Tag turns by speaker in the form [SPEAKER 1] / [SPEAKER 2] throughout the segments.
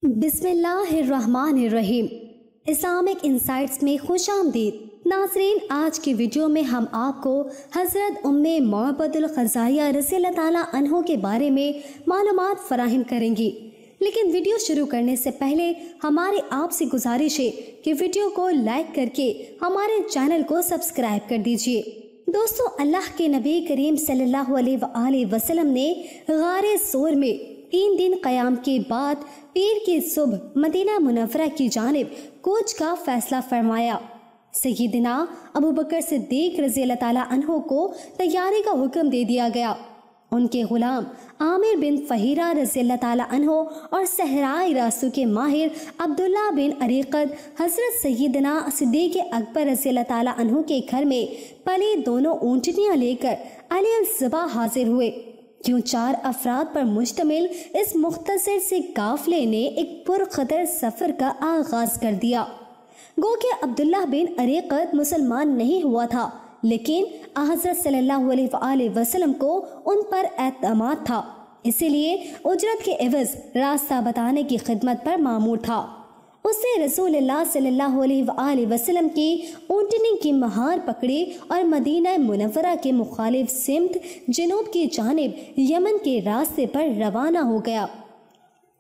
[SPEAKER 1] بسم اللہ الرحمن الرحیم۔ اسلامک انسائٹس میں خوش آمدید ناظرین۔ آج کی ویڈیو میں ہم آپ کو حضرت ام معبد الخزائیہ رضی اللہ تعالیٰ عنہ کے بارے میں معلومات فراہم کریں گی، لیکن ویڈیو شروع کرنے سے پہلے ہمارے آپ سے گزارش ہے کہ ویڈیو کو لائک کر کے ہمارے چینل کو سبسکرائب کر دیجئے۔ دوستو، اللہ کے نبی کریم صلی اللہ علیہ وآلہ وسلم نے غار ثور میں 3 دن قیام کے بعد پیر کی صبح مدینہ منورہ کی جانب کوچ کا فیصلہ فرمایا۔ سیدنا ابو بکر صدیق رضی اللہ تعالیٰ عنہ کو تیاری کا حکم دے دیا گیا۔ ان کے غلام عامر بن فہیرہ رضی اللہ تعالیٰ عنہ اور صحرائی راستوں کے ماہر عبداللہ بن عریقد حضرت سیدنا صدیق اکبر رضی اللہ تعالیٰ عنہ کے گھر میں پلی دونوں اونٹنیاں لے کر علی الصبح حاضر ہوئے۔ کیوں 4 افراد پر مشتمل اس مختصر سے قافلے نے ایک پرخطر سفر کا آغاز کر دیا۔ گو کہ عبداللہ بن عریقد مسلمان نہیں ہوا تھا، لیکن حضرت صلی اللہ علیہ وآلہ وسلم کو ان پر اعتماد تھا، اسی لیے اجرت کے عوض راستہ بتانے کی خدمت پر مامور تھا۔ اس نے رسول اللہ صلی اللہ علیہ وآلہ وسلم کی اونٹنی کی مہار پکڑی اور مدینہ منورہ کے مخالف سمت جنوب کی جانب یمن کے راستے پر روانہ ہو گیا۔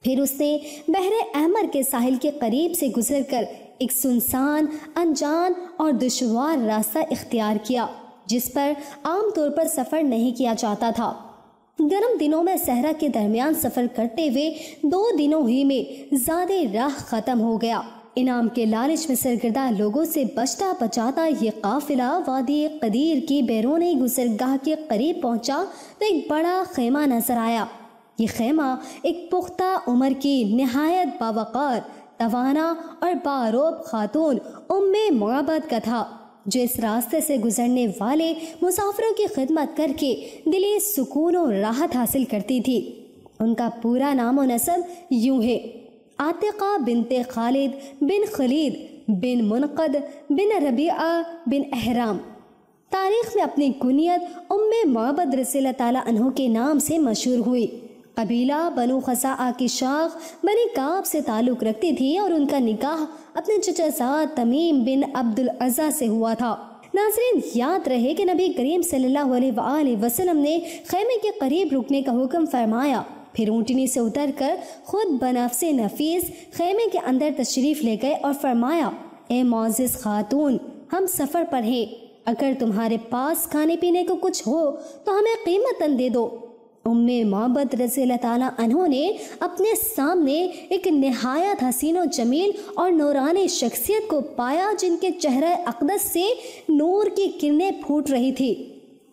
[SPEAKER 1] پھر اس نے بحر احمر کے ساحل کے قریب سے گزر کر ایک سنسان، انجان اور دشوار راستہ اختیار کیا جس پر عام طور پر سفر نہیں کیا جاتا تھا۔ گرم دنوں میں صحرا کے درمیان سفر کرتے ہوئے 2 دنوں ہی میں زیادہ راہ ختم ہو گیا۔ انعام کے لالچ میں سرگردہ لوگوں سے بچتا بچاتا یہ قافلہ وادی قدیر کی بیرونی گزرگاہ کے قریب پہنچا تو ایک بڑا خیمہ نظر آیا۔ یہ خیمہ ایک پختہ عمر کی نہایت باوقار، توانا اور باروب خاتون ام معبد کا تھا، جو اس راستے سے گزرنے والے مسافروں کی خدمت کر کے دلی سکون و راحت حاصل کرتی تھی۔ ان کا پورا نام و نسب یوں ہے: عاتقہ بنت خالد بن خلید بن منقد بن ربیعہ بن احرام۔ تاریخ میں اپنی کنیت ام معبد رضی اللہ تعالیٰ عنہ کے نام سے مشہور ہوئی۔ قبیلہ بنو خزاعہ کی شاخ بنی کعب سے تعلق رکھتی تھی اور ان کا نکاح اپنے چچا زاد تمیم بن عبد العزیٰ سے ہوا تھا۔ ناظرین، یاد رہے کہ نبی کریم صلی اللہ علیہ وآلہ وسلم نے خیمے کے قریب رکنے کا حکم فرمایا، پھر اونٹنی سے اتر کر خود بنفس نفیس خیمے کے اندر تشریف لے گئے اور فرمایا: اے معزز خاتون، ہم سفر پر ہیں، اگر تمہارے پاس کھانے پینے کو کچھ ہو تو ہمیں قیمتاً دے دو۔ ام معبد رضی اللہ تعالیٰ عنہ نے اپنے سامنے ایک نہایت حسین و جمیل اور نورانی شخصیت کو پایا، جن کے چہرہ اقدس سے نور کی کرنیں پھوٹ رہی تھی۔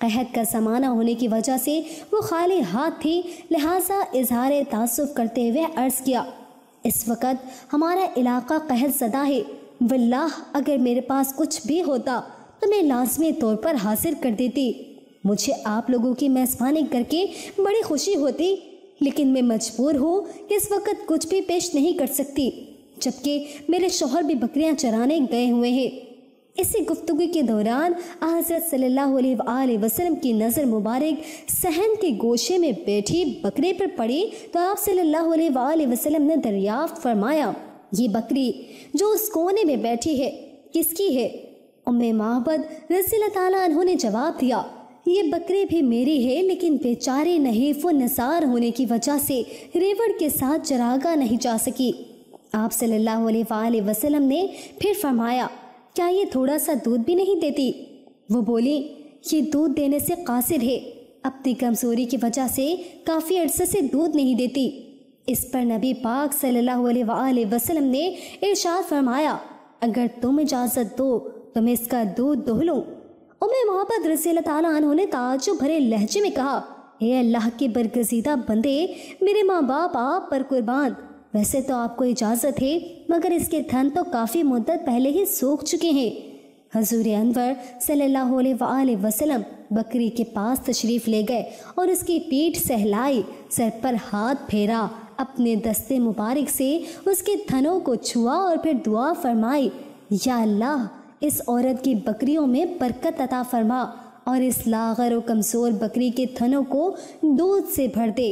[SPEAKER 1] قحط کا زمانہ ہونے کی وجہ سے وہ خالی ہاتھ تھی، لہٰذا اظہار تعصب کرتے ہوئے عرض کیا: اس وقت ہمارا علاقہ قحط زدہ ہے، واللہ اگر میرے پاس کچھ بھی ہوتا تو میں لازمی طور پر حاضر کر دیتی۔ مجھے آپ لوگوں کی میزبانی کر کے بڑی خوشی ہوتی، لیکن میں مجبور ہوں کہ اس وقت کچھ بھی پیش نہیں کر سکتی، جبکہ میرے شوہر بھی بکریاں چرانے گئے ہوئے ہیں۔ اسی گفتگو کے دوران حضرت صلی اللہ علیہ وآلہ وسلم کی نظر مبارک صحن کے گوشے میں بیٹھی بکری پر پڑی تو آپ صلی اللہ علیہ وآلہ وسلم نے دریافت فرمایا: یہ بکری جو اس کونے میں بیٹھی ہے کس کی ہے؟ ام معبد رضی اللہ تعالیٰ عنہ نے جواب دیا: یہ بکری بھی میری ہے، لیکن بیچاری نحیف و نثار ہونے کی وجہ سے ریوڑ کے ساتھ چراگاہ نہیں جا سکی۔ آپ صلی اللہ علیہ وآلہ وسلم نے پھر فرمایا: کیا یہ تھوڑا سا دودھ بھی نہیں دیتی؟ وہ بولی: یہ دودھ دینے سے قاصر ہے، اپنی کمزوری کی وجہ سے کافی عرصے سے دودھ نہیں دیتی۔ اس پر نبی پاک صلی اللہ علیہ وآلہ وسلم نے ارشاد فرمایا: اگر تم اجازت دو تو میں اس کا دودھ دہہ لوں۔ ام معبد رضی اللہ تعالیٰ عنہ نے تعجب بھرے لہجے میں کہا: اے اللہ کے برگزیدہ بندے، میرے ماں باپ آپ پر قربان، ویسے تو آپ کو اجازت ہے، مگر اس کے تھن تو کافی مدت پہلے ہی سوکھ چکے ہیں۔ حضور انور صلی اللہ علیہ وآلہ وسلم بکری کے پاس تشریف لے گئے اور اس کی پیٹھ سہلائی، سر پر ہاتھ پھیرا، اپنے دستے مبارک سے اس کے تھنوں کو چھوا اور پھر دعا فرمائی: یا اللہ، اس عورت کی بکریوں میں برکت عطا فرما اور اس لاغر و کمزور بکری کے تھنوں کو دودھ سے بھر دے۔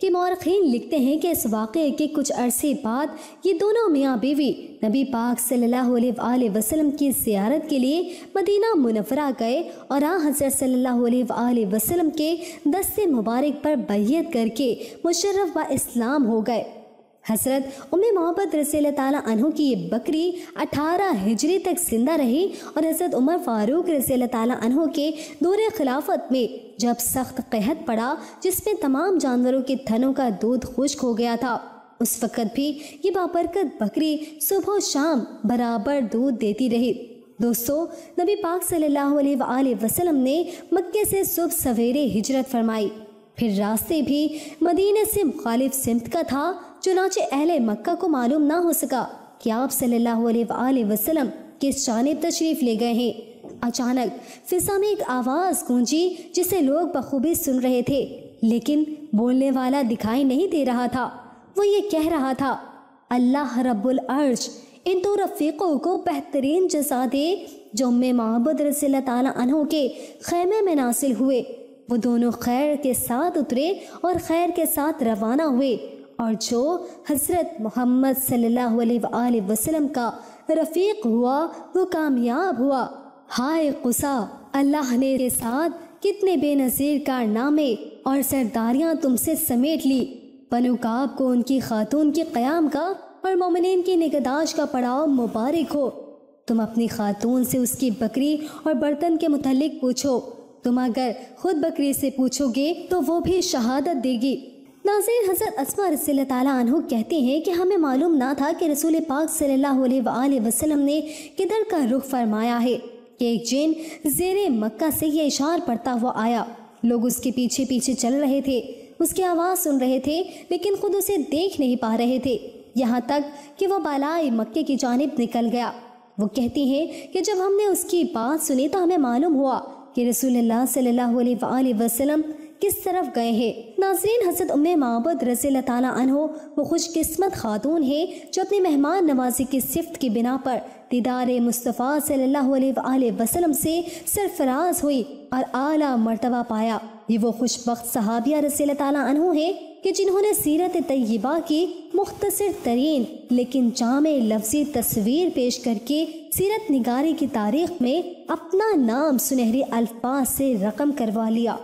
[SPEAKER 1] کہ مورخین لکھتے ہیں کہ اس واقعے کے کچھ عرصے بعد یہ دونوں میاں بیوی نبی پاک صلی اللہ علیہ وآلہ وسلم کی زیارت کے لیے مدینہ منورہ گئے اور حضرت صلی اللہ علیہ وآلہ وسلم کے دست مبارک پر بیعت کر کے مشرف و اسلام ہو گئے۔ حضرت ام محمد رضی اللہ تعالیٰ عنہ کی یہ بکری 18 ہجری تک زندہ رہی اور حضرت عمر فاروق رضی اللہ تعالیٰ عنہ کے دور خلافت میں جب سخت قحط پڑا جس میں تمام جانوروں کے تھنوں کا دودھ خشک ہو گیا تھا، اس وقت بھی یہ بابرکت بکری صبح و شام برابر دودھ دیتی رہی۔ دوستو، نبی پاک صلی اللہ علیہ وآلہ وسلم نے مکے سے صبح سویرے ہجرت فرمائی، پھر راستے بھی مدینے سے مخالف سمت کا تھا، چنانچہ اہل مکہ کو معلوم نہ ہو سکا کہ آپ صلی اللہ علیہ وآلہ وسلم کس جانب تشریف لے گئے ہیں۔ اچانک فضا میں ایک آواز گونجی جسے لوگ بخوبی سن رہے تھے، لیکن بولنے والا دکھائی نہیں دے رہا تھا۔ وہ یہ کہہ رہا تھا، اللہ رب العرش ان دو رفیقوں کو بہترین جزا دے جو ام محمد رضی اللہ تعالیٰ عنہ کے خیمے میں نازل ہوئے۔ وہ دونوں خیر کے ساتھ اترے اور خیر کے ساتھ روانہ ہوئے، اور جو حضرت محمد صلی اللہ علیہ وآلہ وسلم کا رفیق ہوا وہ کامیاب ہوا۔ ہائے قصا، اللہ نے کے ساتھ کتنے بے نظیر کارنامے اور سرداریاں تم سے سمیٹ لی۔ بنو کعب کو ان کی خاتون کے قیام کا اور مومنین کی نگہداشت کا پڑاؤ مبارک ہو۔ تم اپنی خاتون سے اس کی بکری اور برتن کے متعلق پوچھو، تم اگر خود بکری سے پوچھو گے تو وہ بھی شہادت دے گی۔ ناظرین، حضرت اسماء رضی اللہ تعالیٰ عنہ کہتے ہیں کہ ہمیں معلوم نہ تھا کہ رسول پاک صلی اللہ علیہ وآلہ وسلم نے کدھر کا رخ فرمایا ہے کہ ایک جن زیر مکہ سے یہ اشار پڑتا ہوا آیا۔ لوگ اس کے پیچھے پیچھے چل رہے تھے، اس کی آواز سن رہے تھے، لیکن خود اسے دیکھ نہیں پا رہے تھے، یہاں تک کہ وہ بالائے مکے کی جانب نکل گیا۔ وہ کہتی ہیں کہ جب ہم نے اس کی بات سنی تو ہمیں معلوم ہوا کہ رسول اللہ صلی اللہ علیہ وآلہ وسلم کس طرف گئے ہیں۔ ناظرین، حضرت ام معبد رضی اللہ تعالیٰ عنہ وہ خوش قسمت خاتون ہے جو اپنی مہمان نوازی کی صفت کی بنا پر دیدار مصطفیٰ صلی اللہ علیہ وآلہ وسلم سے سرفراز ہوئی اور اعلیٰ مرتبہ پایا۔ یہ وہ خوش بخت صحابیہ رضی اللہ تعالیٰ عنہ ہیں کہ جنہوں نے سیرت طیبہ کی مختصر ترین لیکن جامع لفظی تصویر پیش کر کے سیرت نگاری کی تاریخ میں اپنا نام سنہری الفاظ سے رقم کروا لیا۔